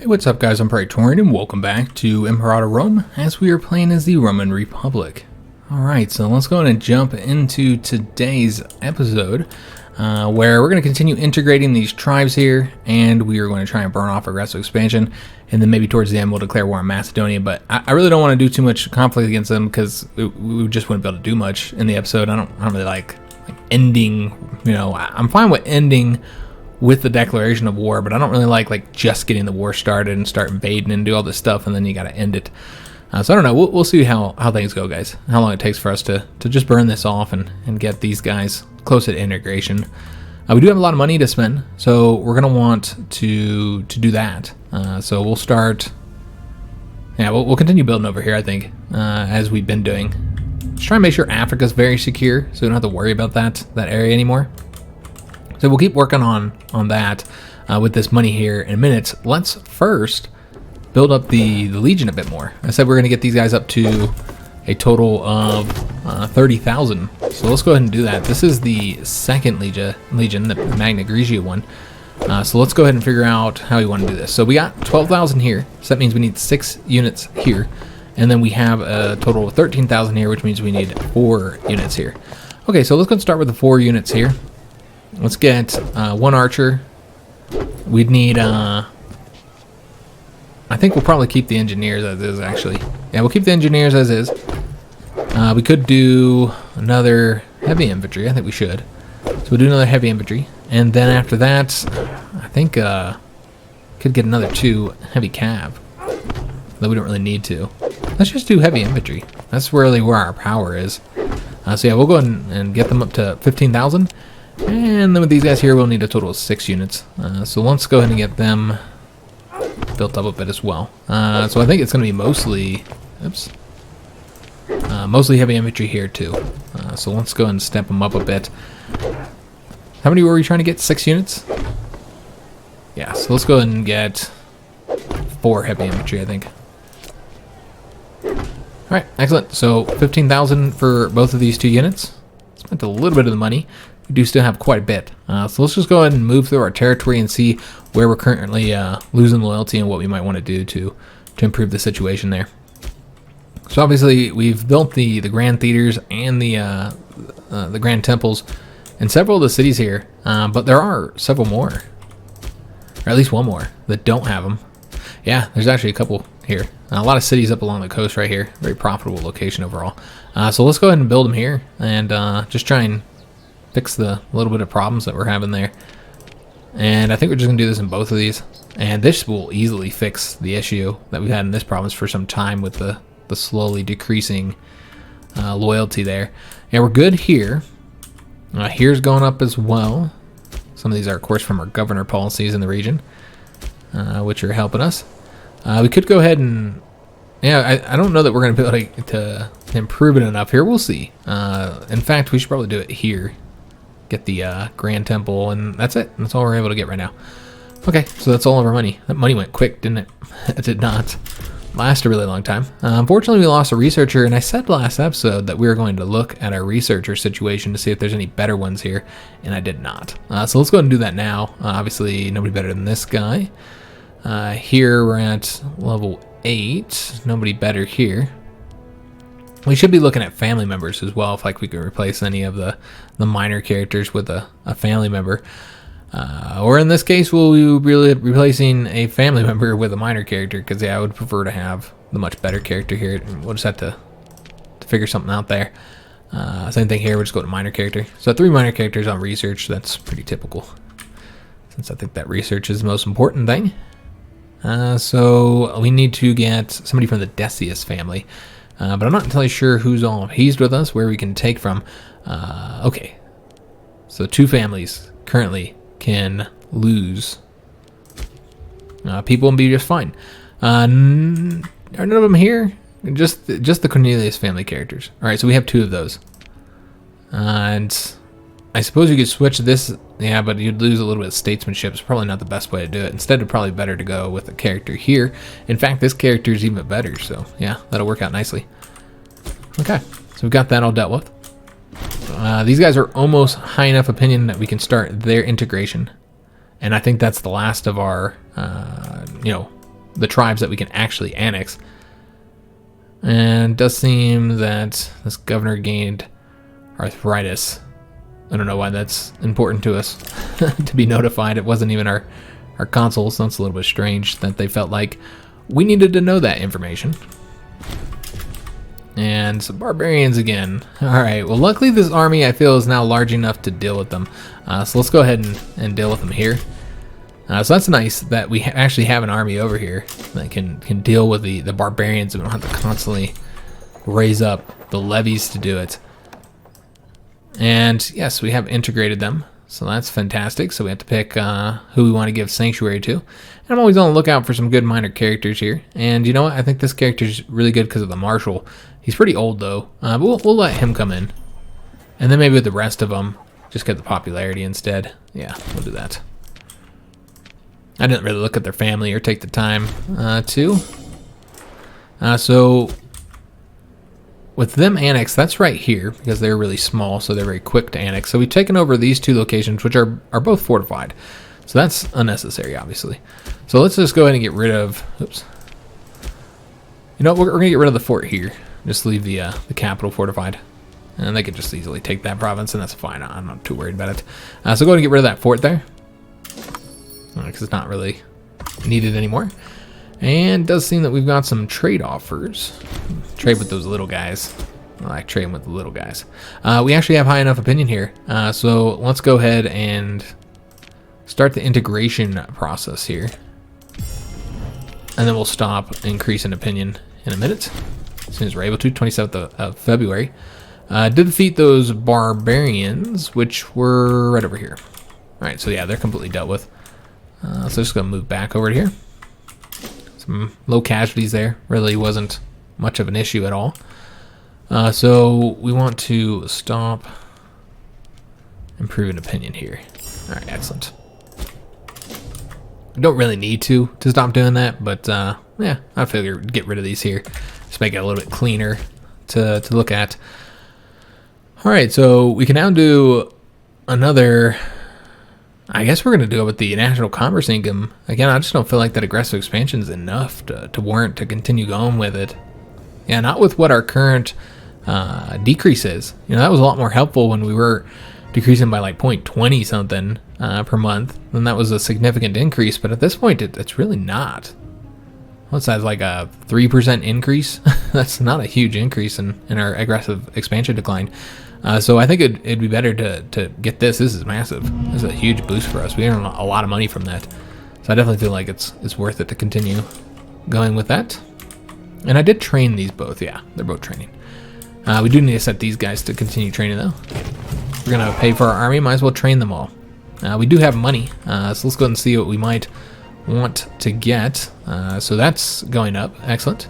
Hey, what's up guys, I'm Praetorian and welcome back to Imperator Rome as we are playing as the Roman Republic. Alright, so let's go ahead and jump into today's episode where we're going to continue integrating these tribes here, and we are going to try and burn off aggressive expansion, and then maybe towards the end we'll declare war on Macedonia. But I really don't want to do too much conflict against them because we just wouldn't be able to do much in the episode. I don't really like ending, I'm fine with ending with the declaration of war, but I don't really like just getting the war started and start invading and do all this stuff and then you got to end it. So I don't know. We'll see how things go, guys. How long it takes for us to just burn this off and get these guys close to integration. We do have a lot of money to spend, so we're gonna want to do that. So we'll start. Yeah, we'll continue building over here, I think, as we've been doing. Just try and make sure Africa's very secure, so we don't have to worry about that area anymore. So we'll keep working on that with this money here in a minute. Let's first build up the Legion a bit more. I said we're going to get these guys up to a total of 30,000. So let's go ahead and do that. This is the second Legion, the Magna Graecia one. So let's go ahead and figure out how we want to do this. So we got 12,000 here. So that means we need 6 units here. And then we have a total of 13,000 here, which means we need 4 units here. Okay, so let's go and start with the 4 units here. Let's get 1 archer. We'd need, I think we'll probably keep the engineers as is, actually. Yeah, we'll keep the engineers as is. We could do another heavy infantry. I think we should. So we'll do another heavy infantry. And then after that, I think could get another 2 heavy cav. Though we don't really need to. Let's just do heavy infantry. That's really where our power is. So yeah, we'll go ahead and get them up to 15,000. And then with these guys here, we'll need a total of 6 units. So let's go ahead and get them built up a bit as well. So I think it's going to be mostly, mostly heavy infantry here too. So let's go ahead and step them up a bit. How many were we trying to get? 6 units? Yeah, so let's go ahead and get 4 heavy infantry, I think. Alright, excellent. So 15,000 for both of these 2 units. Spent a little bit of the money. We do still have quite a bit. So let's just go ahead and move through our territory and see where we're currently losing loyalty and what we might want to do to improve the situation there. So obviously we've built the grand theaters and the grand temples in several of the cities here, but there are several more, or at least one more, that don't have them. Yeah, there's actually a couple here. A lot of cities up along the coast right here. Very profitable location overall. So let's go ahead and build them here and just try and fix the little bit of problems that we're having there. And I think we're just going to do this in both of these. And this will easily fix the issue that we've had in this province for some time with the slowly decreasing loyalty there. And we're good here. Here's going up as well. Some of these are, of course, from our governor policies in the region, which are helping us. We could go ahead and... Yeah, I don't know that we're going to be able to improve it enough here. We'll see. In fact, we should probably do it here. Get the Grand Temple, and that's it. That's all we're able to get right now. Okay, so that's all of our money. That money went quick, didn't it? It did not last a really long time. Unfortunately, we lost a researcher, and I said last episode that we were going to look at our researcher situation to see if there's any better ones here, and I did not. So let's go ahead and do that now. Obviously, nobody better than this guy. Here we're at level 8. Nobody better here. We should be looking at family members as well, if we could replace any of the minor characters with a family member. Or in this case, we'll be really replacing a family member with a minor character, because yeah, I would prefer to have the much better character here. We'll just have to figure something out there. Same thing here, we'll just go to minor character. So 3 minor characters on research, that's pretty typical, since I think that research is the most important thing. So we need to get somebody from the Decius family. But I'm not entirely sure who's all appeased with us, where we can take from. Okay. So 2 families currently can lose people and be just fine. Are none of them here? Just the Cornelius family characters. Alright, so we have 2 of those. And I suppose you could switch this, yeah, but you'd lose a little bit of statesmanship. It's probably not the best way to do it. Instead, it'd probably better to go with a character here. In fact, this character is even better, so yeah, that'll work out nicely. Okay, so we've got that all dealt with. These guys are almost high enough opinion that we can start their integration. And I think that's the last of our, the tribes that we can actually annex. And it does seem that this governor gained arthritis. I don't know why that's important to us to be notified. It wasn't even our consul, so it's a little bit strange that they felt like we needed to know that information. And some barbarians again. Alright, well luckily this army I feel is now large enough to deal with them. So let's go ahead and deal with them here. So that's nice that we actually have an army over here that can deal with the barbarians, and we don't have to constantly raise up the levies to do it. And yes, we have integrated them, so that's fantastic. So we have to pick who we want to give sanctuary to. And I'm always on the lookout for some good minor characters here. And you know what? I think this character is really good because of the marshal. He's pretty old though, but we'll let him come in. And then maybe with the rest of them, just get the popularity instead. Yeah, we'll do that. I didn't really look at their family or take the time to. So with them annexed, that's right here because they're really small, so they're very quick to annex. So we've taken over these two locations, which are both fortified. So that's unnecessary, obviously. So let's just go ahead and get rid of. Oops. You know what? We're gonna get rid of the fort here. Just leave the capital fortified, and they could just easily take that province, and that's fine. I'm not too worried about it. So go ahead and get rid of that fort there, because it's not really needed anymore. And it does seem that we've got some trade offers. Trade with those little guys. I like trading with the little guys. We actually have high enough opinion here. So let's go ahead and start the integration process here. And then we'll stop increasing opinion in a minute. As soon as we're able to, 27th of February. Did defeat those barbarians, which were right over here. Alright, so yeah, they're completely dealt with. So just gonna move back over to here. Some low casualties there. Really wasn't much of an issue at all. So we want to stop improving opinion here. All right, excellent. We don't really need to stop doing that, but yeah, I figure get rid of these here. Just make it a little bit cleaner to look at. All right, so we can now do another. I guess we're going to do it with the national commerce income. Again, I just don't feel like that aggressive expansion is enough to warrant to continue going with it. Yeah, not with what our current decrease is. You know, that was a lot more helpful when we were decreasing by like 0.20 something per month. And that was a significant increase, but at this point, it's really not. What's that, like a 3% increase? That's not a huge increase in our aggressive expansion decline. So I think it'd be better to get this. This is massive. This is a huge boost for us. We earn a lot of money from that. So I definitely feel like it's worth it to continue going with that. And I did train these both. Yeah, they're both training. We do need to set these guys to continue training though. We're going to pay for our army. Might as well train them all. We do have money. So let's go ahead and see what we might want to get. So that's going up. Excellent.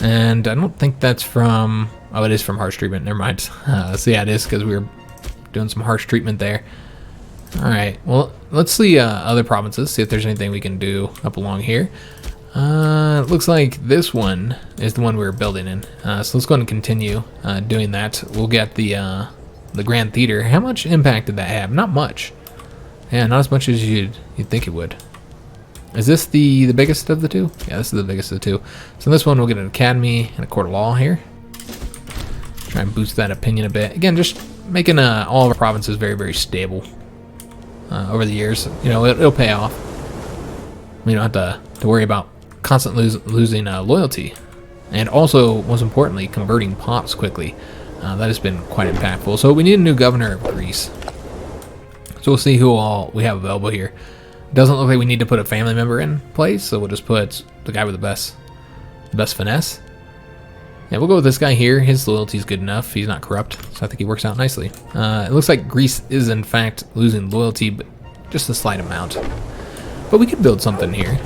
And I don't think that's from... Oh, it is from harsh treatment. Never mind. So yeah, it is because we were doing some harsh treatment there. All right. Well, let's see other provinces. See if there's anything we can do up along here. It looks like this one is the one we were building in. So let's go ahead and continue doing that. We'll get the Grand Theater. How much impact did that have? Not much. Yeah, not as much as you'd think it would. Is this the biggest of the two? Yeah, this is the biggest of the two. So in this one, we'll get an academy and a court of law here. Try and boost that opinion a bit. Again, just making all of our provinces very, very stable over the years. You know, it'll pay off. We don't have to worry about constantly losing loyalty. And also, most importantly, converting pops quickly. That has been quite impactful. So we need a new governor of Greece. So we'll see who all we have available here. Doesn't look like we need to put a family member in place, so we'll just put the guy with the best finesse. Yeah, we'll go with this guy here. His loyalty is good enough. He's not corrupt, so I think he works out nicely. It looks like Greece is in fact losing loyalty, but just a slight amount. But we could build something here.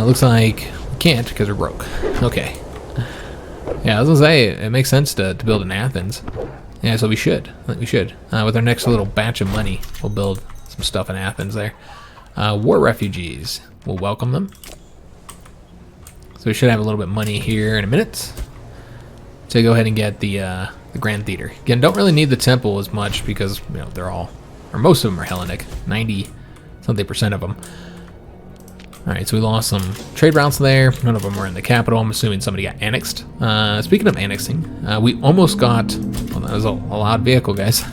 Looks like we can't because we're broke. Okay. Yeah, I was gonna say it makes sense to build in Athens. Yeah, so we should. I think we should. With our next little batch of money, we'll build some stuff in Athens there. War refugees. We'll welcome them. So we should have a little bit of money here in a minute. So go ahead and get the Grand Theater. Again, don't really need the temple as much because, you know, they're all, or most of them are Hellenic. 90-something% of them. Alright, so we lost some trade routes there. None of them were in the capital. I'm assuming somebody got annexed. Speaking of annexing, we almost got... Well, that was a loud vehicle, guys.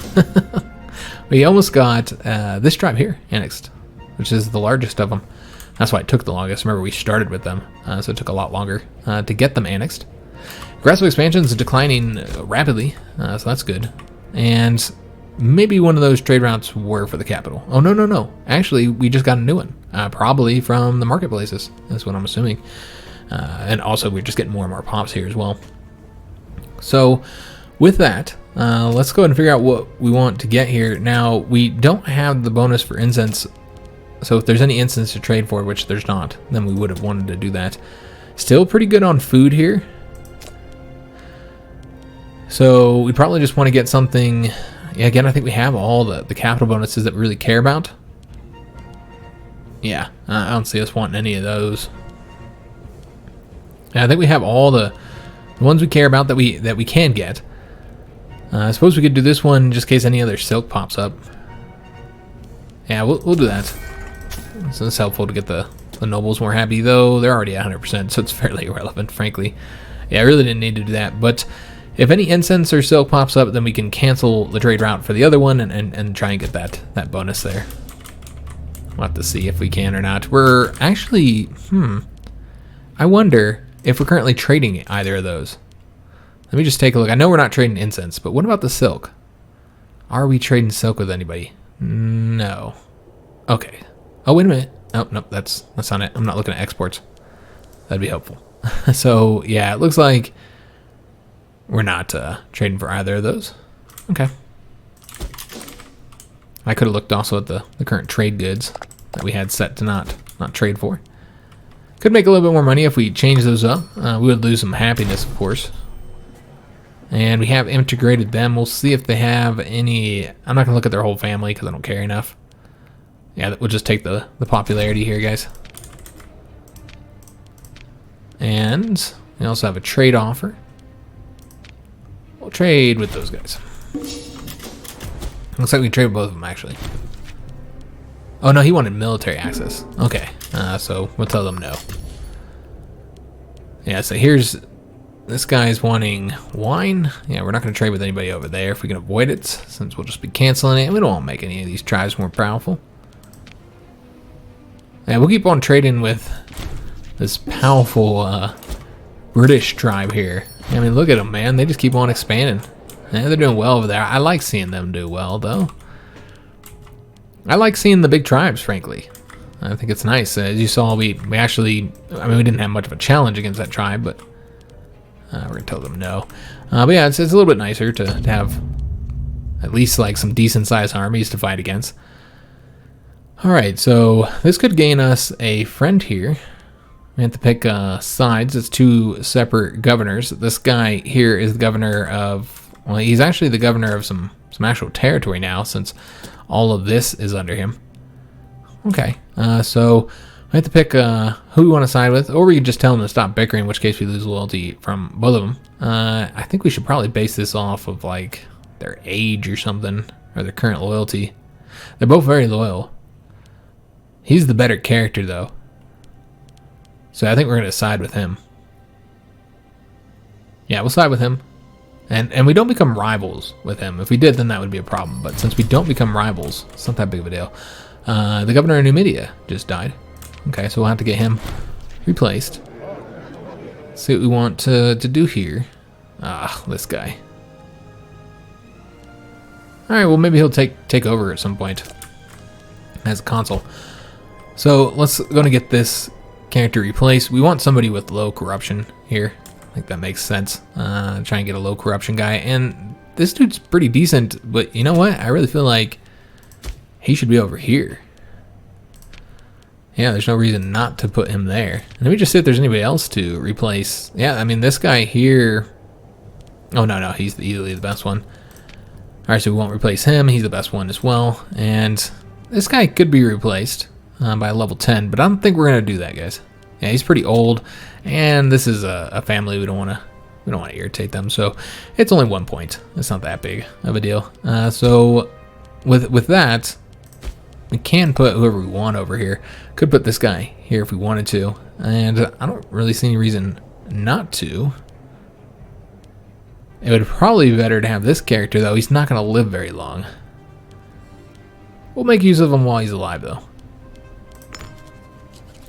We almost got this tribe here annexed, which is the largest of them. That's why it took the longest. Remember, we started with them, so it took a lot longer to get them annexed. Aggressive expansion is declining rapidly, so that's good. And maybe one of those trade routes were for the capital. Oh, no. Actually, we just got a new one. Probably from the marketplaces. That's what I'm assuming. And also, we're just getting more and more pops here as well. So, with that, let's go ahead and figure out what we want to get here. Now, we don't have the bonus for incense. So, if there's any incense to trade for, which there's not, then we would have wanted to do that. Still pretty good on food here. So, we probably just want to get something... Yeah, again, I think we have all the capital bonuses that we really care about. Yeah, I don't see us wanting any of those. Yeah, I think we have all the ones we care about that we can get. I suppose we could do this one just in case any other silk pops up. Yeah, we'll do that. So it's helpful to get the nobles more happy, though they're already at 100%, so it's fairly irrelevant, frankly. Yeah, I really didn't need to do that, but if any incense or silk pops up, then we can cancel the trade route for the other one and try and get that bonus there. We'll have to see if we can or not. We're actually, I wonder if we're currently trading either of those. Let me just take a look. I know we're not trading incense, but what about the silk? Are we trading silk with anybody? No. Okay. Oh, wait a minute. Oh, nope, that's not it. I'm not looking at exports. That'd be helpful. So, yeah, it looks like we're not trading for either of those. Okay. I could have looked also at the current trade goods that we had set to not trade for. Could make a little bit more money if we change those up. We would lose some happiness, of course. And we have integrated them. We'll see if they have any... I'm not going to look at their whole family because I don't care enough. Yeah, we'll just take the popularity here, guys. And we also have a trade offer. We'll trade with those guys. Looks like we trade with both of them, actually. Oh, no, he wanted military access. Okay, so we'll tell them no. Yeah, so here's... This guy's wanting wine. Yeah, we're not going to trade with anybody over there if we can avoid it, since we'll just be canceling it. We don't want to make any of these tribes more powerful. Yeah, we'll keep on trading with this powerful British tribe here. I mean, look at them, man. They just keep on expanding. Yeah, they're doing well over there. I like seeing them do well, though. I like seeing the big tribes, frankly. I think it's nice. As you saw, we actually... I mean, we didn't have much of a challenge against that tribe, but... we're going to tell them no. But yeah, it's a little bit nicer to have at least like some decent sized armies to fight against. Alright, so this could gain us a friend here. We have to pick sides. It's two separate governors. This guy here is the governor of... Well, he's actually the governor of some actual territory now, since all of this is under him. Okay, so... We have to pick who we want to side with, or we can just tell them to stop bickering, in which case we lose loyalty from both of them. I think we should probably base this off of, like, their age or something, or their current loyalty. They're both very loyal. He's the better character, though. So I think we're going to side with him. Yeah, we'll side with him. And we don't become rivals with him. If we did, then that would be a problem. But since we don't become rivals, it's not that big of a deal. The governor of Numidia just died. Okay, so we'll have to get him replaced. See what we want to do here. Ah, this guy. Alright, well maybe he'll take over at some point as a consul. So let's go and get this character replaced. We want somebody with low corruption here. I think that makes sense. Try and get a low corruption guy. And this dude's pretty decent, but you know what? I really feel like he should be over here. Yeah, there's no reason not to put him there. Let me just see if there's anybody else to replace. Yeah, I mean, this guy here... Oh, no, he's easily the best one. Alright, so we won't replace him. He's the best one as well. And this guy could be replaced by level 10, but I don't think we're going to do that, guys. Yeah, he's pretty old, and this is a family we don't want to irritate them, so it's only 1 point. It's not that big of a deal. So with that... we can put whoever we want over here. Could put this guy here if we wanted to. And I don't really see any reason not to. It would probably be better to have this character, though. He's not going to live very long. We'll make use of him while he's alive, though.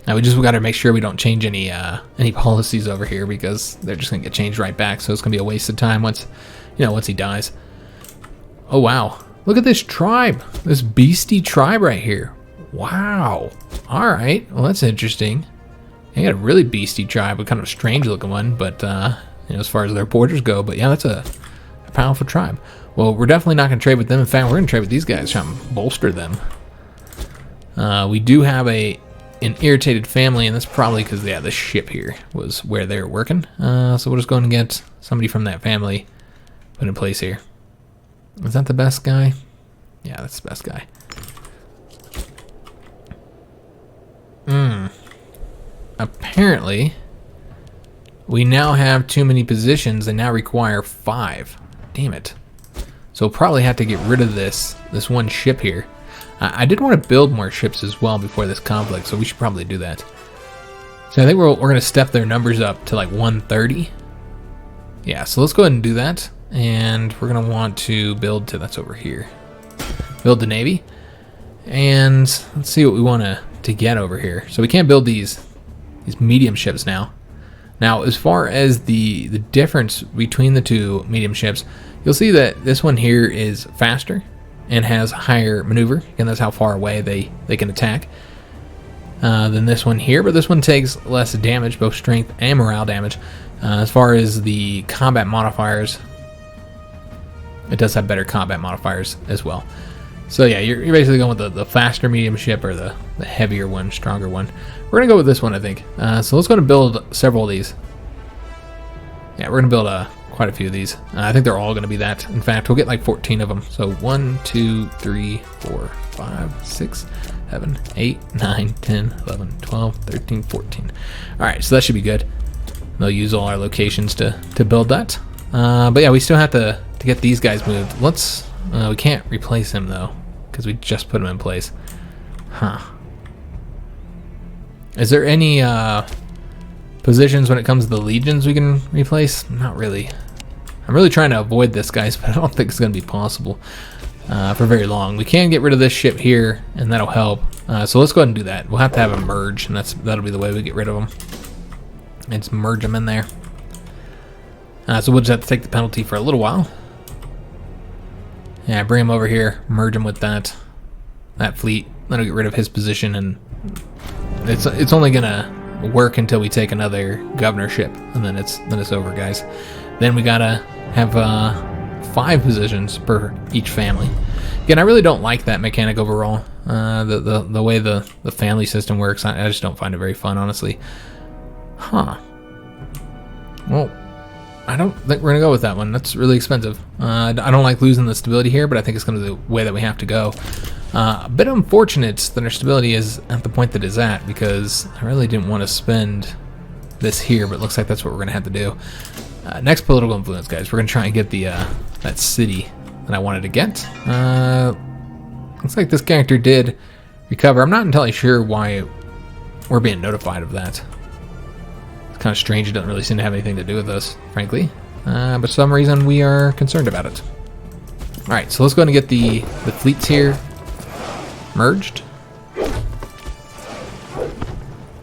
Now we got to make sure we don't change any policies over here, because they're just going to get changed right back. So it's going to be a waste of time once he dies. Oh wow! Look at this tribe, this beastie tribe right here. Wow. All right. Well, that's interesting. They got a really beastie tribe, a kind of strange looking one, but as far as their borders go. But yeah, that's a powerful tribe. Well, we're definitely not going to trade with them. In fact, we're going to trade with these guys, try and bolster them. We do have an irritated family, and that's probably because the ship here was where they were working. So we'll just go and get somebody from that family put in place here. Is that the best guy? Yeah, that's the best guy. Apparently, we now have too many positions and now require 5. Damn it. So we'll probably have to get rid of this one ship here. I did want to build more ships as well before this conflict, so we should probably do that. So I think we're going to step their numbers up to like 130. Yeah, so let's go ahead and do that. And we're going to want to build that's over here. Build the Navy. And let's see what we want to get over here. So we can't build these medium ships now. Now, as far as the difference between the two medium ships, you'll see that this one here is faster and has higher maneuver, and that's how far away they can attack, than this one here. But this one takes less damage, both strength and morale damage. As far as the combat modifiers, it does have better combat modifiers as well. So yeah, you're basically going with the faster medium ship or the heavier one, stronger one. We're going to go with this one, I think. So let's go and build several of these. Yeah, we're going to build quite a few of these. I think they're all going to be that. In fact, we'll get like 14 of them. So 1, 2, 3, 4, 5, 6, 7, 8, 9, 10, 11, 12, 13, 14. All right, so that should be good. They'll use all our locations to build that. But yeah, we still have to get these guys moved. We can't replace him though, because we just put him in place. Huh. Is there any positions when it comes to the legions we can replace? Not really. I'm really trying to avoid this, guys, but I don't think it's going to be possible for very long. We can get rid of this ship here, and that'll help. So let's go ahead and do that. We'll have to have them merge, and that'll be the way we get rid of them. Let's merge them in there. So we'll just have to take the penalty for a little while. Yeah, bring him over here, merge him with that fleet. That'll get rid of his position, and it's only gonna work until we take another governorship, and then it's over, guys. Then we gotta have 5 positions per each family. Again, I really don't like that mechanic overall. The way the family system works, I just don't find it very fun, honestly. Huh. Well, I don't think we're gonna go with that one. That's really expensive. I don't like losing the stability here, but I think it's gonna be the way that we have to go. A bit unfortunate that our stability is at the point that it's at, because I really didn't want to spend this here, but it looks like that's what we're gonna have to do. Next, political influence, guys. We're gonna try and get that city that I wanted to get. Looks like this character did recover. I'm not entirely sure why we're being notified of that. Kind of strange. It doesn't really seem to have anything to do with us, frankly, but for some reason we are concerned about it. All right, so let's go ahead and get the fleets here merged. All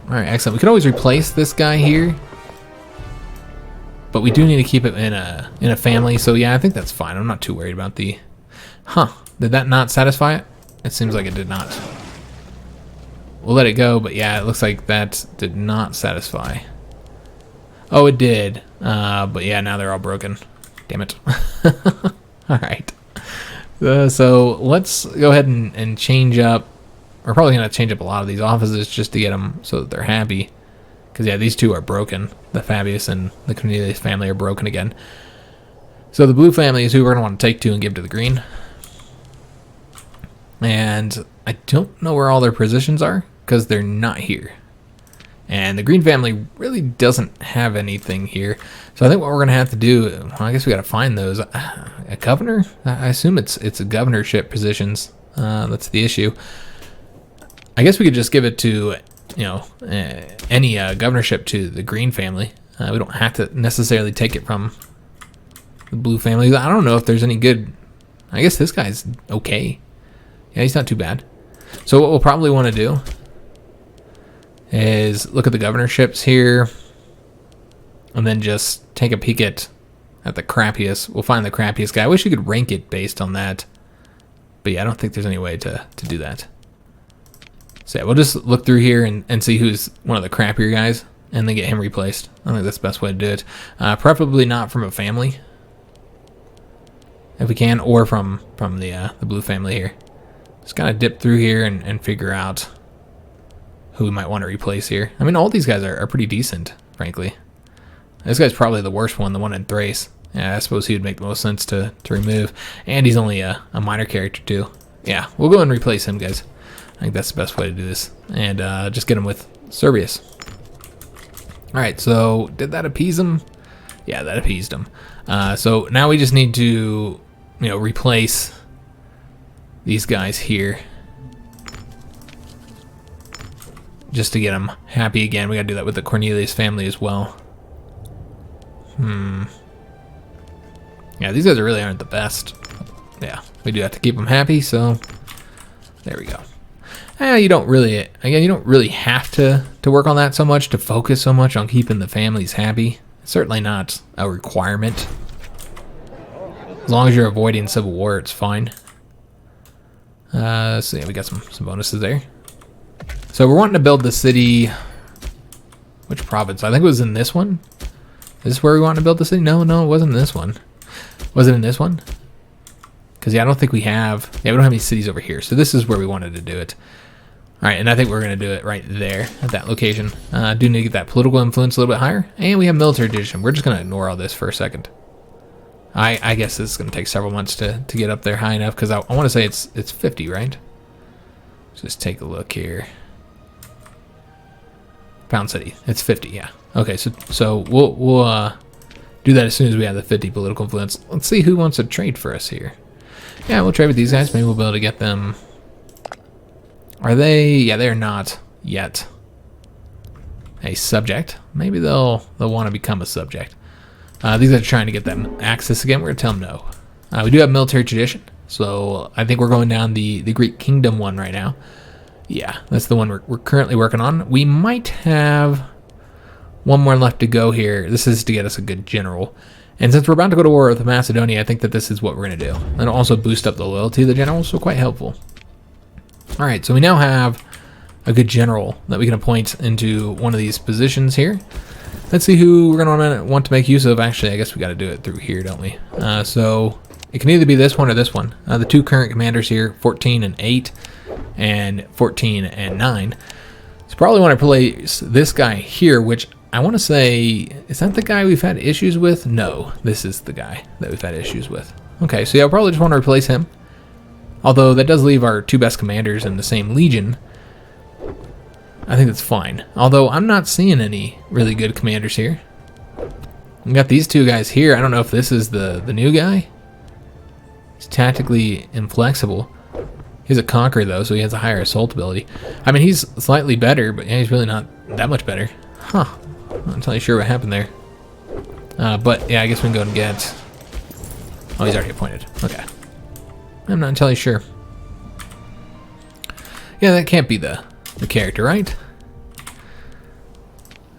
right, excellent. We can always replace this guy here, but we do need to keep it in a family. So yeah, I think that's fine. I'm not too worried about the. Did that not satisfy it? It seems like it did not. We'll let it go, but yeah, it looks like that did not satisfy. Oh, it did. But yeah, now they're all broken. Damn it. All right. So let's go ahead and change up. We're probably going to change up a lot of these offices just to get them so that they're happy. Because, yeah, these two are broken. The Fabius and the Cornelius family are broken again. So the blue family is who we're going to want to take to and give to the green. And I don't know where all their positions are, because they're not here. And the green family really doesn't have anything here. So I think what we're going to have to do, well, I guess we got to find those. A governor? I assume it's a governorship positions. That's the issue. I guess we could just give it to, you know, any governorship to the Green family. We don't have to necessarily take it from the Blue family. I don't know if there's any good. I guess this guy's okay. Yeah, he's not too bad. So what we'll probably want to do is look at the governorships here, and then just take a peek at the crappiest. We'll find the crappiest guy. I wish you could rank it based on that, but yeah, I don't think there's any way to do that. So yeah, we'll just look through here and see who's one of the crappier guys, and then get him replaced. I think that's the best way to do it. Preferably not from a family, if we can, or from the Blue family here. Just gotta dip through here and figure out who we might want to replace here. I mean, all these guys are pretty decent, frankly. This guy's probably the worst one, the one in Thrace. Yeah, I suppose he would make the most sense to remove. And he's only a minor character too. Yeah, we'll go and replace him, guys. I think that's the best way to do this. And just get him with Servius. Alright, so did that appease him? Yeah, that appeased him. So now we just need to, you know, replace these guys here. Just to get them happy again. We gotta do that with the Cornelius family as well. Yeah, these guys really aren't the best. Yeah, we do have to keep them happy, so there we go. You don't really, again, you don't really have to work on that so much, to focus so much on keeping the families happy. It's certainly not a requirement. As long as you're avoiding civil war, it's fine. So yeah, we got some bonuses there. So we're wanting to build the city. Which province? I think it was in this one. Is this where we want to build the city? No, it wasn't in this one. Was it in this one? Because yeah, I don't think we have. Yeah, we don't have any cities over here. So this is where we wanted to do it. All right, and I think we're going to do it right there at that location. Do need to get that political influence a little bit higher, and we have military tradition. We're just going to ignore all this for a second. I guess this is going to take several months to get up there high enough, because I want to say it's 50, right? Let's just take a look here. Pound City, it's 50, yeah. Okay, so we'll do that as soon as we have the 50 political influence. Let's see who wants to trade for us here. Yeah, we'll trade with these guys. Maybe we'll be able to get them. Are they? Yeah, they're not yet a subject. Maybe they'll want to become a subject. These guys are trying to get them access again. We're gonna tell them no. We do have military tradition, so I think we're going down the Greek Kingdom one right now. Yeah, that's the one we're currently working on. We might have one more left to go here. This is to get us a good general. And since we're about to go to war with Macedonia, I think that this is what we're going to do. And it'll also boost up the loyalty of the generals, so quite helpful. All right, so we now have a good general that we can appoint into one of these positions here. Let's see who we're going to want to make use of. Actually, I guess we got to do it through here, don't we? So it can either be this one or this one. The two current commanders here, 14 and 8 and 14 and 9. So probably want to place this guy here, which I want to say, is that the guy we've had issues with? No, this is the guy that we've had issues with. Okay, so yeah, I'll probably just want to replace him. Although that does leave our two best commanders in the same legion. I think that's fine. Although I'm not seeing any really good commanders here. We got these two guys here. I don't know if this is the new guy. He's tactically inflexible. He's a conqueror though, so he has a higher assault ability. I mean, he's slightly better, but yeah, he's really not that much better. Huh. I'm not entirely sure what happened there. But yeah, I guess we can go and get... Oh, he's already appointed. Okay. I'm not entirely sure. Yeah, that can't be the character, right?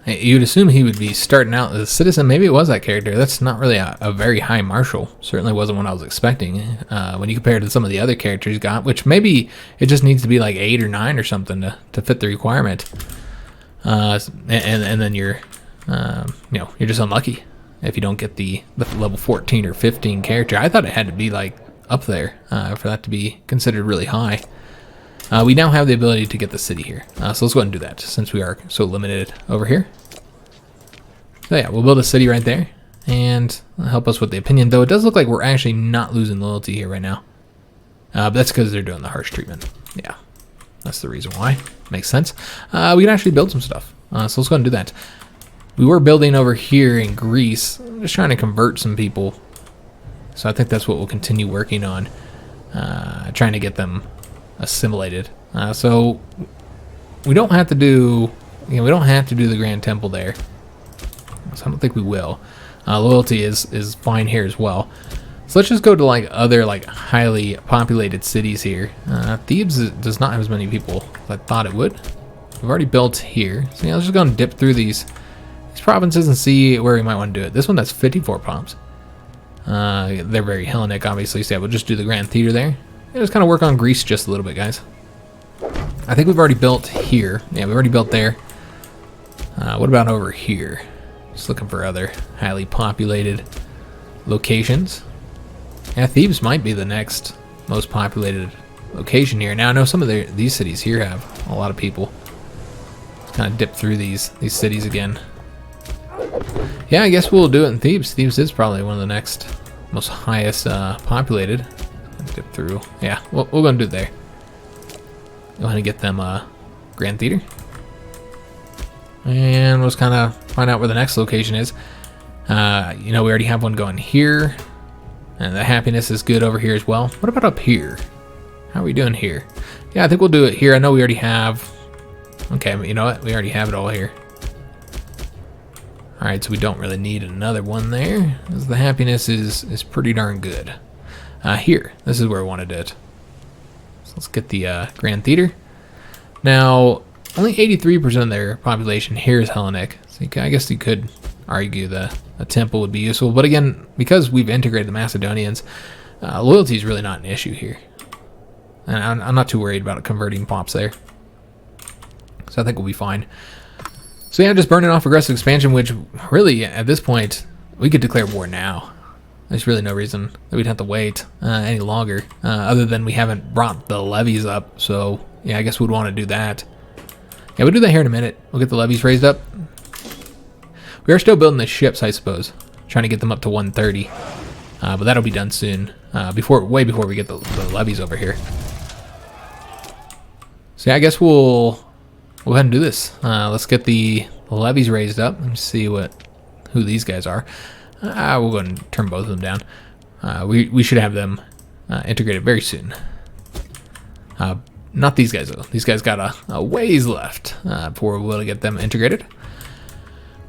Hey, you'd assume he would be starting out as a citizen. Maybe it was that character. That's not really a very high marshal. Certainly wasn't what I was expecting when you compare it to some of the other characters you got, which maybe it just needs to be like 8 or 9 or something to fit the requirement. And then you're you're just unlucky if you don't get the level 14 or 15 character. I thought it had to be like up there for that to be considered really high. We now have the ability to get the city here, so let's go ahead and do that since we are so limited over here. So yeah, we'll build a city right there and help us with the opinion, though it does look like we're actually not losing loyalty here right now, but that's because they're doing the harsh treatment. Yeah, that's the reason why. Makes sense. We can actually build some stuff, so let's go ahead and do that. We were building over here in Greece, just trying to convert some people, so I think that's what we'll continue working on, trying to get them assimilated. So we don't have to do, we don't have to do the Grand Temple there. So I don't think we will. Loyalty is fine here as well. So let's just go to like other like highly populated cities here. Thebes does not have as many people as I thought it would. We've already built here. So yeah, let's just go and dip through these provinces and see where we might want to do it. This one has 54 pops. They're very Hellenic, obviously, so yeah, we'll just do the Grand Theater there. Yeah, just kind of work on Greece just a little bit, guys. I think we've already built here. Yeah, we've already built there. What about over here? Just looking for other highly populated locations. Yeah, Thebes might be the next most populated location here. Now, I know some of these cities here have a lot of people. Kind of dip through these cities again. Yeah, I guess we'll do it in Thebes. Thebes is probably one of the next most highest populated. Dip through. Yeah, we're going to do it there. Go ahead and get them Grand Theater. And we'll just kind of find out where the next location is. You know, we already have one going here. And the happiness is good over here as well. What about up here? How are we doing here? Yeah, I think we'll do it here. I know we already have... Okay, you know what? We already have it all here. Alright, so we don't really need another one there, as the happiness is pretty darn good. Here, this is where I wanted it. So let's get the Grand Theater. Now, only 83% of their population here is Hellenic, so I guess you could argue a temple would be useful. But again, because we've integrated the Macedonians, loyalty is really not an issue here. And I'm not too worried about converting pops there. So I think we'll be fine. So yeah, just burning off aggressive expansion, which really, at this point, we could declare war now. There's really no reason that we'd have to wait any longer, other than we haven't brought the levies up. So yeah, I guess we'd want to do that. Yeah, we'll do that here in a minute. We'll get the levies raised up. We are still building the ships, I suppose, trying to get them up to 130, but that'll be done soon, way before we get the levies over here. So yeah, I guess we'll go ahead and do this. Let's get the levies raised up. Let me see who these guys are. We'll go ahead and turn both of them down. We should have them integrated very soon. Not these guys though. These guys got a ways left before we're able to get them integrated.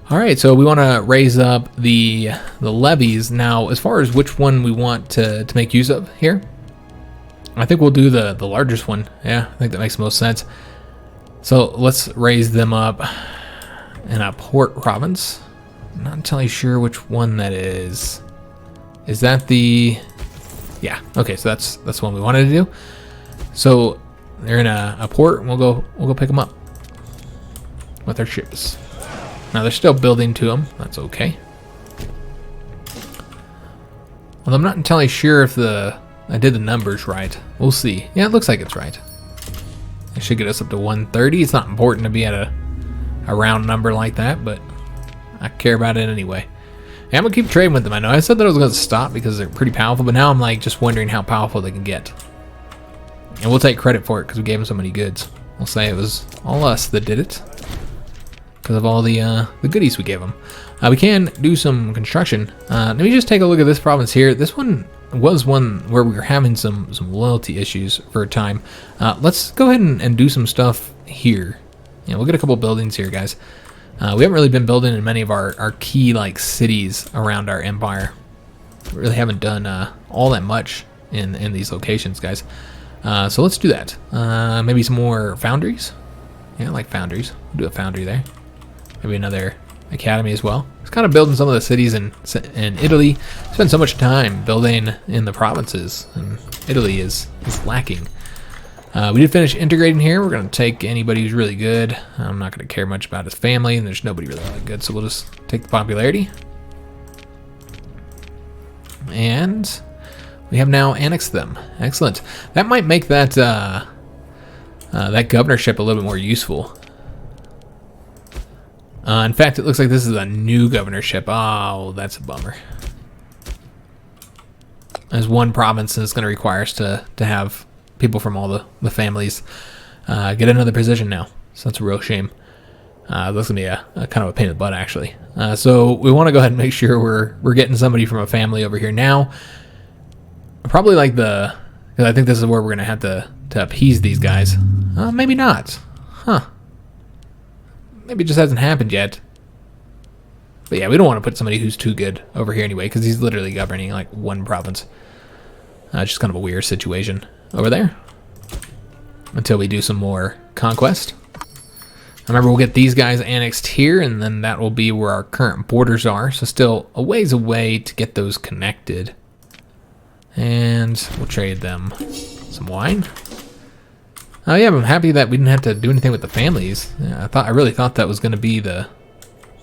All right, so we want to raise up the levies now. As far as which one we want to make use of here, I think we'll do the largest one. Yeah, I think that makes the most sense. So let's raise them up in a port province. I'm not entirely sure which one that is. Is that the... Yeah, okay, so that's the one we wanted to do. So they're in a port, and we'll go pick them up with our ships. Now they're still building to them. That's okay. Well, I'm not entirely sure if I did the numbers right. We'll see. Yeah, it looks like it's right. It should get us up to 130. It's not important to be at a round number like that, but I care about it anyway. Yeah, I'm gonna keep trading with them. I know I said that I was gonna stop because they're pretty powerful, but now I'm like just wondering how powerful they can get. And we'll take credit for it because we gave them so many goods. We'll say it was all us that did it because of all the goodies we gave them. We can do some construction. Let me just take a look at this province here. This one was one where we were having some loyalty issues for a time. Let's go ahead and do some stuff here. Yeah, we'll get a couple buildings here, guys. We haven't really been building in many of our key like cities around our empire. We really haven't done all that much in these locations, guys. So let's do that. Maybe some more foundries. Yeah, I like foundries. We'll do a foundry there. Maybe another academy as well. Just kind of building some of the cities in Italy. Spend so much time building in the provinces, and Italy is lacking. We did finish integrating here. We're going to take anybody who's really good. I'm not going to care much about his family, and there's nobody really that good, so we'll just take the popularity. And we have now annexed them. Excellent. That might make that that governorship a little bit more useful. In fact, it looks like this is a new governorship. Oh, that's a bummer. There's one province and it's going to require us to have people from all the families get another position now. So that's a real shame. That's going to be a kind of a pain in the butt, actually. So we want to go ahead and make sure we're getting somebody from a family over here now. Probably like because I think this is where we're going to have to appease these guys. Maybe not. Huh. maybe it just hasn't happened yet. But yeah, we don't want to put somebody who's too good over here anyway, because he's literally governing like one province. It's just kind of a weird situation over there. Until we do some more conquest. Remember, we'll get these guys annexed here, and then that will be where our current borders are. So still a ways away to get those connected. And we'll trade them some wine. Oh yeah, I'm happy that we didn't have to do anything with the families. Yeah, I really thought that was going to be the...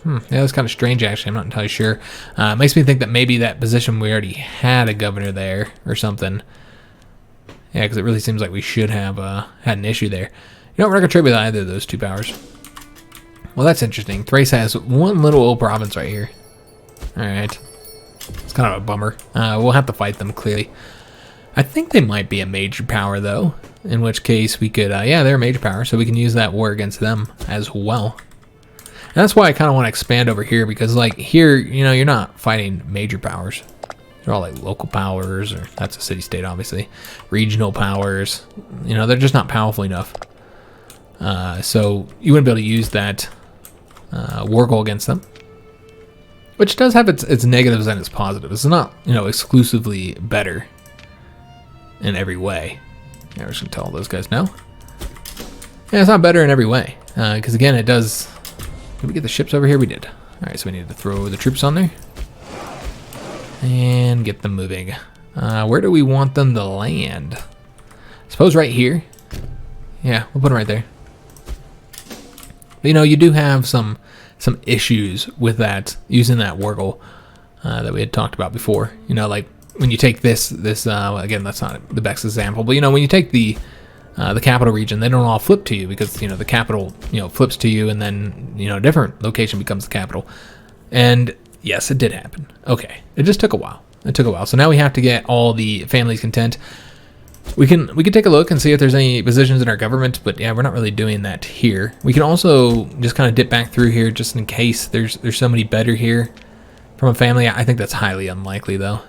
yeah, that's kind of strange, actually. I'm not entirely sure. It makes me think that maybe that position we already had a governor there or something. Yeah, because it really seems like we should have had an issue there. You know, we're not going to trade with either of those two powers. Well, that's interesting. Thrace has one little old province right here. Alright. It's kind of a bummer. We'll have to fight them, clearly. I think they might be a major power, though. In which case we could... yeah, they're a major power, so we can use that war against them as well. And that's why I kind of want to expand over here, because, like, here, you know, you're not fighting major powers. They're all, like, local powers, or that's a city-state, obviously. Regional powers. You know, they're just not powerful enough. So you wouldn't be able to use that war goal against them, which does have its negatives and its positives. It's not, you know, exclusively better in every way. Yeah, we're just gonna tell all those guys no. Yeah, it's not better in every way, because again, it does. Did we get the ships over here? We did. All right, so we need to throw the troops on there and get them moving. Where do we want them to land? I suppose right here. Yeah, we'll put them right there. But, you know, you do have some issues with that, using that war goal that we had talked about before. You know, like when you take this again, that's not the best example, but you know, when you take the capital region, they don't all flip to you, because you know the capital, you know, flips to you, and then you know a different location becomes the capital. And yes, it did happen. Okay, it just took a while. It took a while. So now we have to get all the families content. We can take a look and see if there's any positions in our government, but yeah, we're not really doing that here. We can also just kind of dip back through here just in case there's somebody better here from a family. I think that's highly unlikely, though,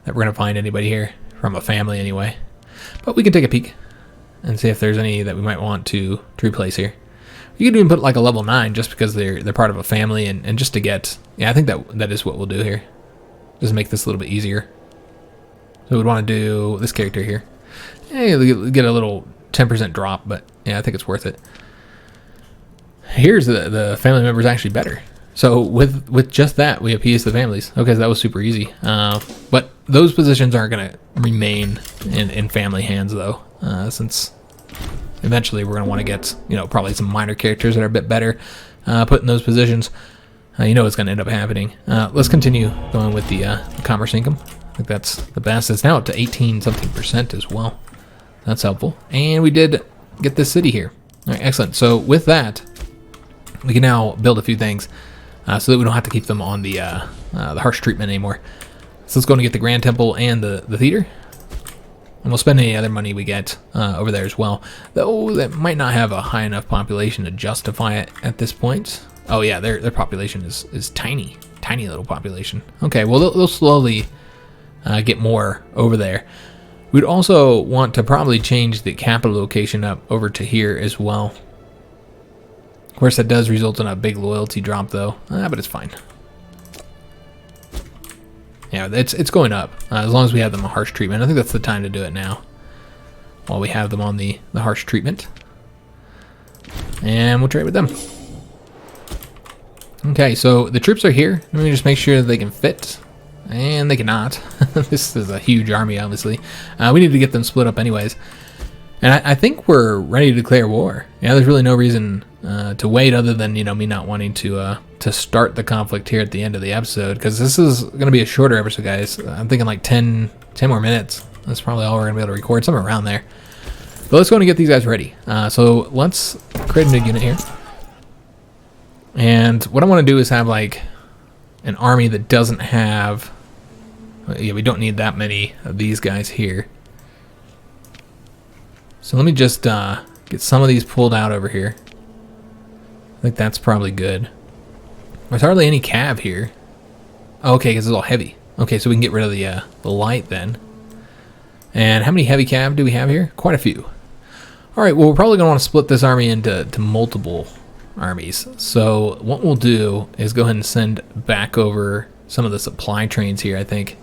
that we're going to find anybody here from a family anyway. But we can take a peek and see if there's any that we might want to replace here. You could even put like a level 9 just because they're part of a family, and just to get... Yeah, I think that is what we'll do here. Just make this a little bit easier. So we'd want to do this character here. Yeah, you'll get a little 10% drop, but yeah, I think it's worth it. Here's the family members actually better. So with just that, we appease the families. Okay, so that was super easy. But those positions aren't going to remain in family hands, though, since eventually we're going to want to get, you know, probably some minor characters that are a bit better put in those positions. You know what's going to end up happening. Let's continue going with the commerce income. I think that's the best. It's now up to 18-something% as well. That's helpful. And we did get this city here. All right, excellent. So with that, we can now build a few things so that we don't have to keep them on the harsh treatment anymore. So let's go and get the Grand Temple and the theater. And we'll spend any other money we get over there as well. Though that might not have a high enough population to justify it at this point. Oh yeah, their population is tiny. Tiny little population. Okay, well they'll slowly... get more over there. We'd also want to probably change the capital location up over to here as well. Of course, that does result in a big loyalty drop, though. But it's fine. Yeah, it's going up as long as we have them on harsh treatment. I think that's the time to do it now, while we have them on the harsh treatment. And we'll trade with them. Okay, so the troops are here. Let me just make sure that they can fit. And they cannot. This is a huge army, obviously. We need to get them split up anyways. And I think we're ready to declare war. Yeah, there's really no reason to wait other than, you know, me not wanting to start the conflict here at the end of the episode, because this is going to be a shorter episode, guys. I'm thinking like 10 more minutes. That's probably all we're going to be able to record, somewhere around there. But let's go and get these guys ready. So let's create a new unit here. And what I want to do is have like an army that doesn't have... Yeah, we don't need that many of these guys here. So let me just get some of these pulled out over here. I think that's probably good. There's hardly any cav here. Oh, okay, because it's all heavy. Okay, so we can get rid of the light then. And how many heavy cav do we have here? Quite a few. All right, well, we're probably going to want to split this army into multiple armies. So what we'll do is go ahead and send back over some of the supply trains here, I think.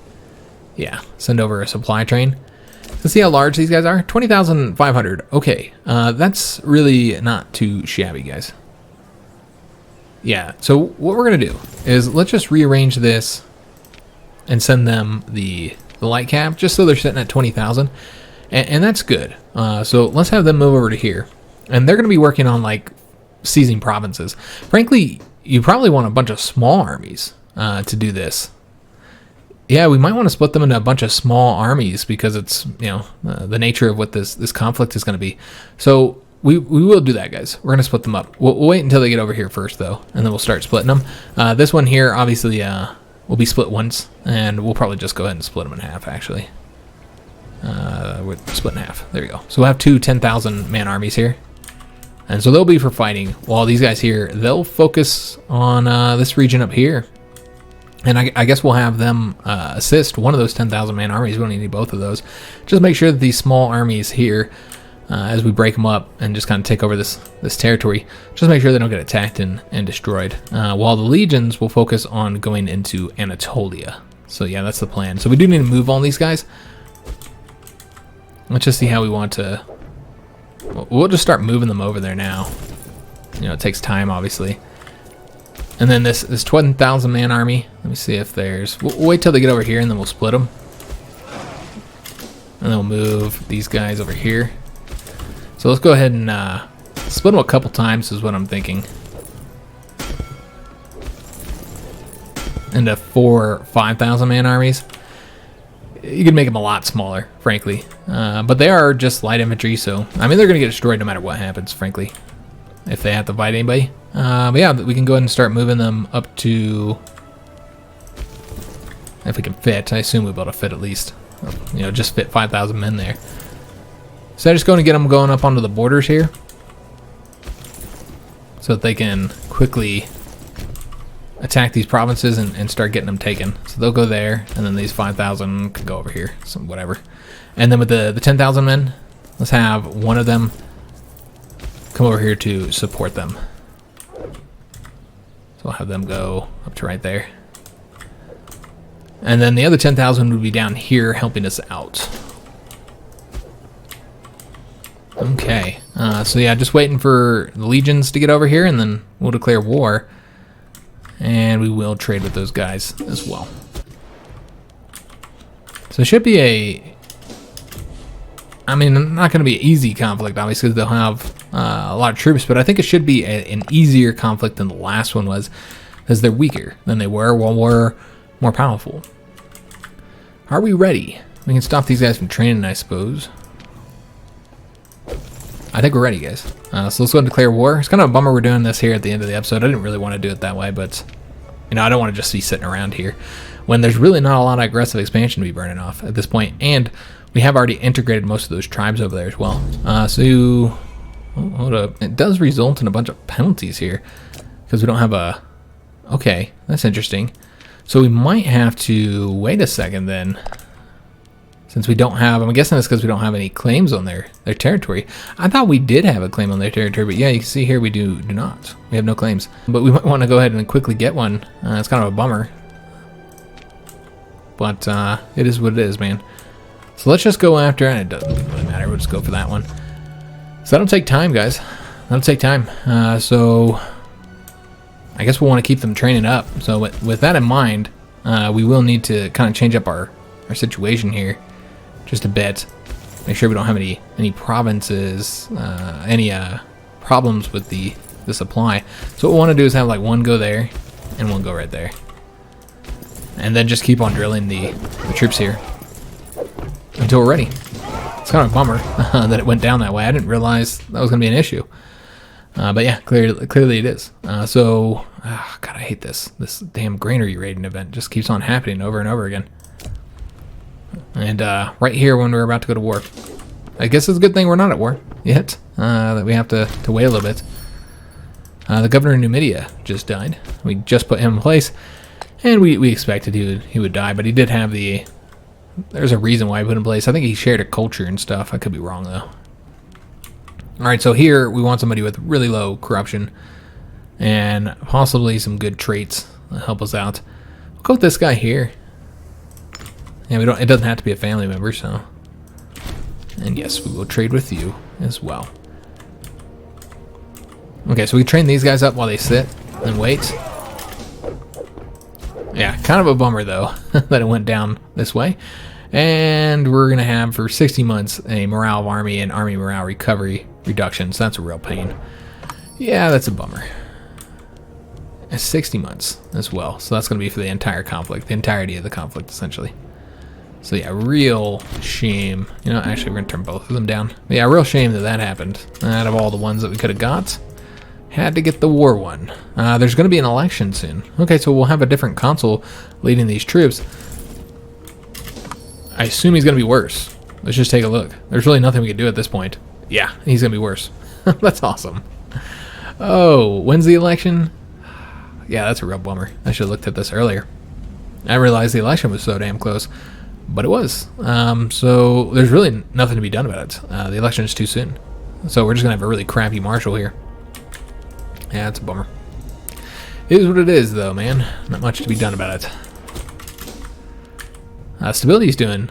Yeah, send over a supply train. Let's see how large these guys are. 20,500. Okay, that's really not too shabby, guys. Yeah, so what we're going to do is let's just rearrange this and send them the light cap, just so they're sitting at 20,000. And that's good. So let's have them move over to here. And they're going to be working on, like, seizing provinces. Frankly, you probably want a bunch of small armies to do this. Yeah, we might want to split them into a bunch of small armies because it's, you know, the nature of what this conflict is going to be. So we will do that, guys. We're going to split them up. We'll wait until they get over here first, though, and then we'll start splitting them. This one here, obviously, will be split once, and we'll probably just go ahead and split them in half, actually. We're split in half. There we go. So we'll have two 10,000 man armies here. And so they'll be for fighting, while these guys here, they'll focus on this region up here. And I guess we'll have them assist one of those 10,000 man armies. We don't need both of those. Just make sure that these small armies here, as we break them up and just kind of take over this territory, just make sure they don't get attacked and destroyed. While the legions will focus on going into Anatolia. So yeah, that's the plan. So we do need to move all these guys. Let's just see how we want to... We'll just start moving them over there now. You know, it takes time, obviously. And then this 20,000 man army, let me see if there's... We'll wait till they get over here and then we'll split them. And then we'll move these guys over here. So let's go ahead and split them a couple times is what I'm thinking. Into 4,000 or 5,000 man armies. You could make them a lot smaller, frankly. But they are just light infantry, so... I mean, they're going to get destroyed no matter what happens, frankly. If they have to fight anybody. But yeah, we can go ahead and start moving them up to... If we can fit. I assume we'll be able to fit at least. You know, just fit 5,000 men there. So I'm just going to get them going up onto the borders here. So that they can quickly attack these provinces and start getting them taken. So they'll go there, and then these 5,000 can go over here, so whatever. And then with the 10,000 men, let's have one of them come over here to support them. So I'll have them go up to right there. And then the other 10,000 would be down here helping us out. Okay, so yeah, just waiting for the legions to get over here, and then we'll declare war. And we will trade with those guys as well. So it should be a... I mean, not going to be an easy conflict, obviously, because they'll have a lot of troops, but I think it should be an easier conflict than the last one was, because they're weaker than they were while we're more powerful. Are we ready? We can stop these guys from training, I suppose. I think we're ready, guys. So let's go and declare war. It's kind of a bummer we're doing this here at the end of the episode. I didn't really want to do it that way, but, you know, I don't want to just be sitting around here when there's really not a lot of aggressive expansion to be burning off at this point. And we have already integrated most of those tribes over there as well. So, hold up. It does result in a bunch of penalties here because we don't have a... Okay, that's interesting. So we might have to wait a second then. Since we don't have, I'm guessing it's because we don't have any claims on their territory. I thought we did have a claim on their territory, but yeah, you can see here we do not. We have no claims. But we might want to go ahead and quickly get one. It's kind of a bummer. But it is what it is, man. So let's just go after, and it doesn't really matter, we'll just go for that one. So that'll take time, guys. That'll take time. So I guess we'll want to keep them training up. So with that in mind, we will need to kind of change up our situation here. Just a bit. Make sure we don't have any provinces, any problems with the supply. So what we want to do is have like one go there and one go right there. And then just keep on drilling the troops here until we're ready. It's kind of a bummer that it went down that way. I didn't realize that was going to be an issue. But yeah, clearly it is. So, God, I hate this. This damn granary raiding event just keeps on happening over and over again. And right here when we're about to go to war. I guess it's a good thing we're not at war yet. That we have to wait a little bit. The governor of Numidia just died. We just put him in place. And we expected he would die, but he did have the... There's a reason why he put him in place. I think he shared a culture and stuff. I could be wrong, though. Alright, so here we want somebody with really low corruption. and possibly some good traits that help us out. We'll go with this guy here. Yeah, we don't. It doesn't have to be a family member, so. And yes, we will trade with you as well. Okay, so we train these guys up while they sit and wait. Yeah, kind of a bummer though that it went down this way. And we're gonna have for 60 months a morale of army and army morale recovery reduction. So that's a real pain. Yeah, that's a bummer. 60 months as well. So that's gonna be for the entire conflict, the entirety of the conflict essentially. So yeah, real shame. You know, actually we're gonna turn both of them down. But yeah, real shame that that happened. Out of all the ones that we could have got, had to get the war one. There's gonna be an election soon. Okay, so we'll have a different consul leading these troops. I assume he's gonna be worse. Let's just take a look. There's really nothing we can do at this point. Yeah, he's gonna be worse. That's awesome. Oh, when's the election? Yeah, that's a real bummer. I should have looked at this earlier. I realized the election was so damn close. But it was. So there's really nothing to be done about it. The election is too soon. So we're just going to have a really crappy marshal here. Yeah, it's a bummer. It is what it is, though, man. Not much to be done about it. Stability's doing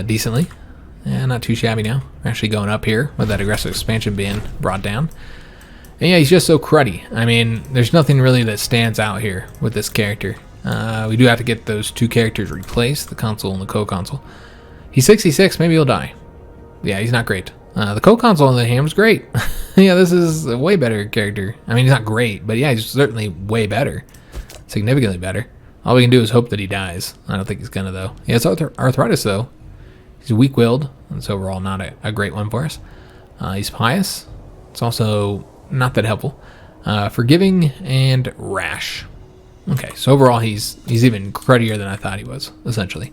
decently. Yeah, not too shabby now. We're actually going up here with that aggressive expansion being brought down. And yeah, he's just so cruddy. I mean, there's nothing really that stands out here with this character. We do have to get those two characters replaced, the consul and the co-consul. He's 66, maybe he'll die. Yeah, he's not great. The co-consul on the hand was great. Yeah, this is a way better character. I mean, he's not great, but yeah, he's certainly way better. Significantly better. All we can do is hope that he dies. I don't think he's gonna, though. He has arthritis, though. He's weak-willed, and so overall not a great one for us. He's pious. It's also not that helpful. Forgiving and rash. Okay, so overall he's even cruddier than I thought he was, essentially.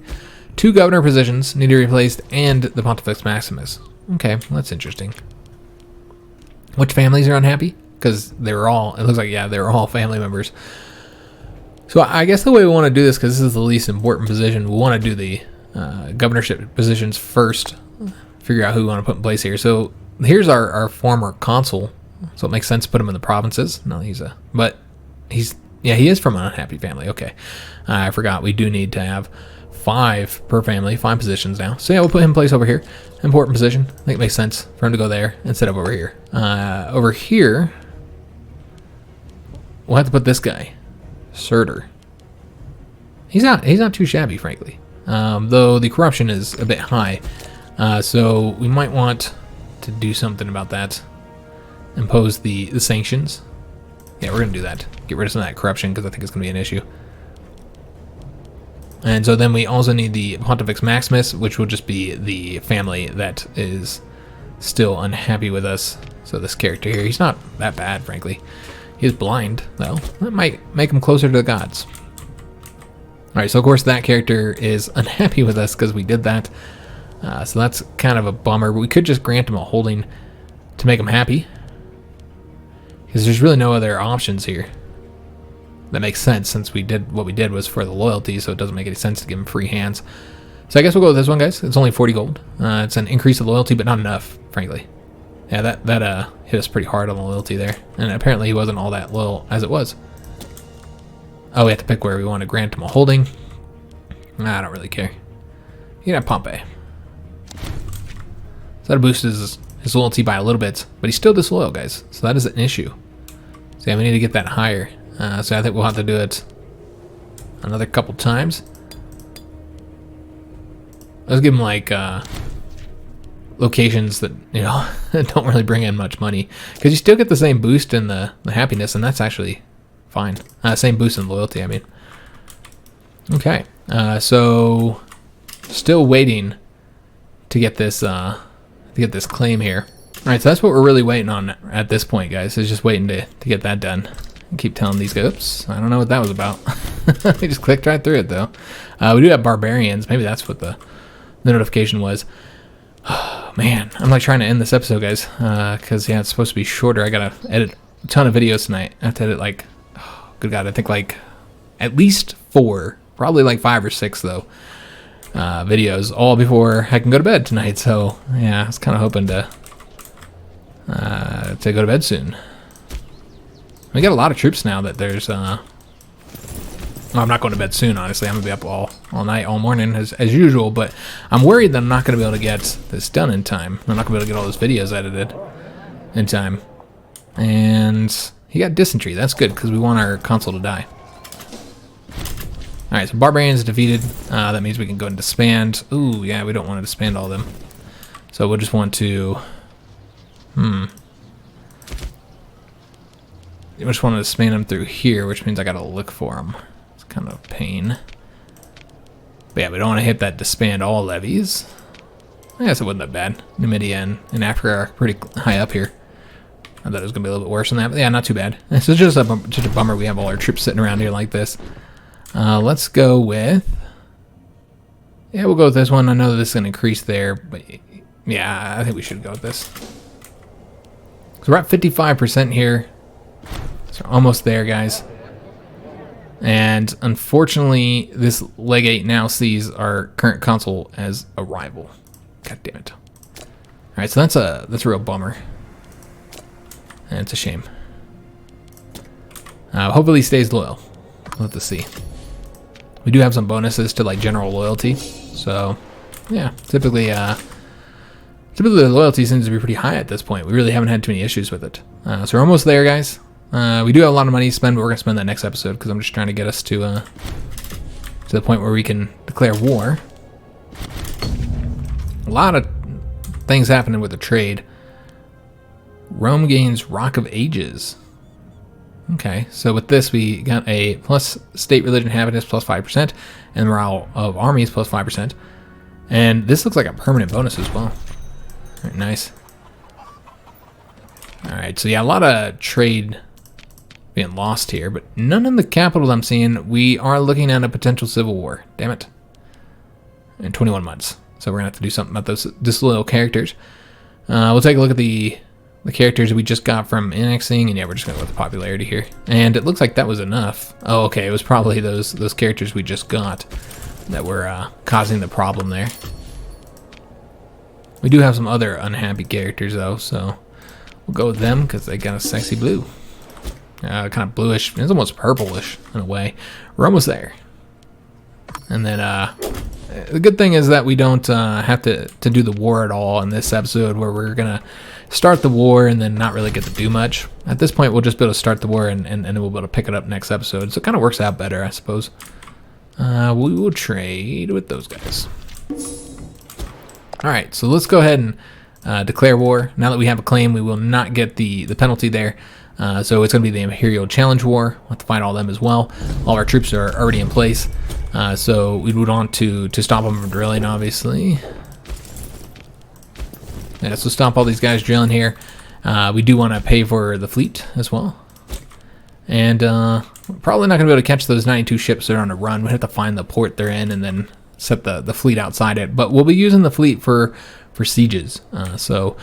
2 governor positions need to be replaced, and the Pontifex Maximus. Okay, well, that's interesting. Which families are unhappy? Because they were all, it looks like, yeah, they were all family members. So I guess the way we want to do this, because this is the least important position, we want to do the governorship positions first. Figure out who we want to put in place here. So here's our former consul. So it makes sense to put him in the provinces. No, yeah, he is from an unhappy family. Okay. I forgot we do need to have 5 per family, 5 positions now. So yeah, we'll put him in place over here. Important position. I think it makes sense for him to go there instead of over here. Over here, we'll have to put this guy, Surtur. He's not too shabby, frankly. Though the corruption is a bit high. So we might want to do something about that. Impose the sanctions. Yeah, we're going to do that. Get rid of some of that corruption because I think it's going to be an issue. And so then we also need the Pontifex Maximus, which will just be the family that is still unhappy with us. So this character here, he's not that bad, frankly. He's blind, though. That might make him closer to the gods. Alright, so of course that character is unhappy with us because we did that. So that's kind of a bummer. But we could just grant him a holding to make him happy. Because there's really no other options here. That makes sense since what we did was for the loyalty, so it doesn't make any sense to give him free hands. So I guess we'll go with this one, guys. It's only 40 gold. It's an increase of loyalty, but not enough, frankly. Yeah, that hit us pretty hard on the loyalty there. And apparently he wasn't all that loyal as it was. Oh, we have to pick where we want to grant him a holding. I don't really care. You can have Pompey. So that'll boost his loyalty by a little bit, but he's still disloyal, guys. So that is an issue. So yeah, we need to get that higher. So I think we'll have to do it another couple times. Let's give him like locations that, you know, don't really bring in much money, because you still get the same boost in the happiness, and that's actually fine. Same boost in loyalty, I mean. Okay, so still waiting to get this claim here. All right, so that's what we're really waiting on at this point, guys. Is just waiting to get that done. I keep telling these guys, oops, I don't know what that was about. They just clicked right through it, though. We do have barbarians. Maybe that's what the notification was. Oh, man, I'm like trying to end this episode, guys, because yeah, it's supposed to be shorter. I gotta edit a ton of videos tonight. I have to edit like, oh, good God, I think like at least 4, probably like 5 or 6 though, videos, all before I can go to bed tonight. So yeah, I was kind of hoping to go to bed soon. We got a lot of troops now that there's, well, I'm not going to bed soon, honestly. I'm going to be up all night, all morning, as usual, but I'm worried that I'm not going to be able to get this done in time. I'm not going to be able to get all those videos edited in time. And he got dysentery. That's good, because we want our consul to die. Alright, so Barbarians defeated. That means we can go and disband. Ooh, yeah, we don't want to disband all of them. So we'll just want to... I just want to disband them through here, which means I gotta look for them. It's kind of a pain. But yeah, we don't want to hit that disband all levies. I guess it wasn't that bad. Numidia and Africa are pretty high up here. I thought it was gonna be a little bit worse than that, but yeah, not too bad. It's just a bummer we have all our troops sitting around here like this. Let's go with... Yeah, we'll go with this one. I know that this is gonna increase there, but yeah, I think we should go with this. So we're at 55% here. So we're almost there, guys. And unfortunately, this legate now sees our current consul as a rival. God damn it. Alright, so that's a real bummer. And it's a shame. Hopefully he stays loyal. We'll have to see. We do have some bonuses to like general loyalty. So yeah, typically the loyalty seems to be pretty high at this point. We really haven't had too many issues with it. So we're almost there, guys. We do have a lot of money to spend, but we're going to spend that next episode because I'm just trying to get us to the point where we can declare war. A lot of things happening with the trade. Rome gains Rock of Ages. Okay, so with this we got a plus state religion happiness plus 5%, and morale of armies plus 5%. And this looks like a permanent bonus as well. Very nice. Alright, so yeah, a lot of trade being lost here, but none in the capital I'm seeing. We are looking at a potential civil war. Damn it. In 21 months. So we're going to have to do something about those disloyal characters. We'll take a look at the characters we just got from annexing, and yeah, we're just going to go with the popularity here. And it looks like that was enough. Oh, okay, it was probably those characters we just got that were causing the problem there. We do have some other unhappy characters, though, so we'll go with them because they got a sexy blue. Kind of bluish. It's almost purplish in a way. We're almost there. And then the good thing is that we don't have to do the war at all in this episode, where we're going to start the war and then not really get to do much. At this point, we'll just be able to start the war and then we'll be able to pick it up next episode. So it kind of works out better, I suppose. We will trade with those guys. Alright, so let's go ahead and declare war. Now that we have a claim, we will not get the penalty there. So it's going to be the Imperial Challenge War. We'll have to fight all them as well. All our troops are already in place. So we would want to stop them from drilling, obviously. Yeah, so stop all these guys drilling here. We do want to pay for the fleet as well. And we're probably not going to be able to catch those 92 ships that are on a run. We have to find the port they're in and then set the fleet outside it. But we'll be using the fleet for sieges. So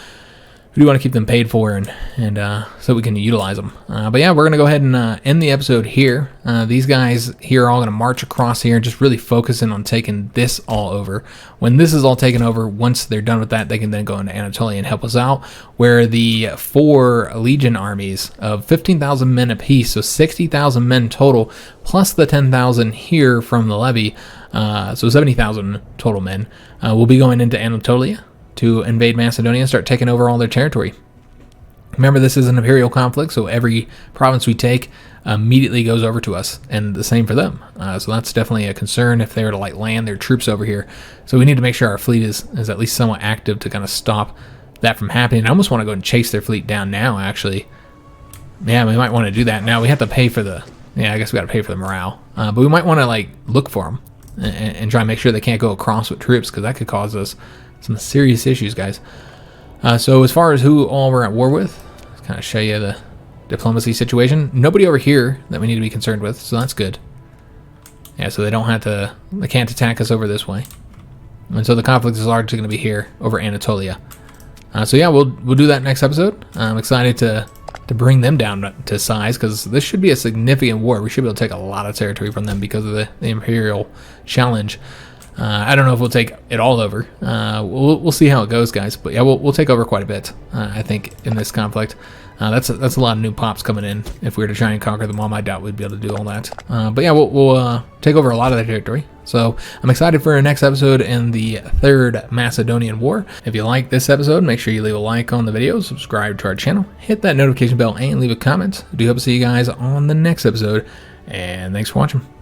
we do want to keep them paid for and so we can utilize them. But yeah, we're going to go ahead and end the episode here. These guys here are all going to march across here and just really focus in on taking this all over. When this is all taken over, once they're done with that, they can then go into Anatolia and help us out, where the 4 legion armies of 15,000 men apiece, so 60,000 men total, plus the 10,000 here from the levy, so 70,000 total men, will be going into Anatolia to invade Macedonia and start taking over all their territory. Remember, this is an imperial conflict, so every province we take immediately goes over to us, and the same for them. So that's definitely a concern if they were to like land their troops over here. So we need to make sure our fleet is at least somewhat active to kind of stop that from happening. I almost want to go and chase their fleet down now, actually. Yeah, we might want to do that. Now we have to pay for the... Yeah, I guess we got to pay for the morale. But we might want to like look for them and try and make sure they can't go across with troops, because that could cause us some serious issues, guys. So as far as who all we're at war with, let's kind of show you the diplomacy situation. Nobody over here that we need to be concerned with, so that's good. Yeah, so they can't attack us over this way. And so the conflict is largely going to be here over Anatolia. So yeah, we'll do that next episode. I'm excited to bring them down to size, because this should be a significant war. We should be able to take a lot of territory from them because of the Imperial Challenge. I don't know if we'll take it all over. We'll see how it goes, guys. But yeah, we'll take over quite a bit, I think, in this conflict. That's a lot of new pops coming in. If we were to try and conquer them all, I doubt we'd be able to do all that. But yeah, we'll take over a lot of the territory. So I'm excited for our next episode in the Third Macedonian War. If you like this episode, make sure you leave a like on the video, subscribe to our channel, hit that notification bell, and leave a comment. I do hope to see you guys on the next episode. And thanks for watching.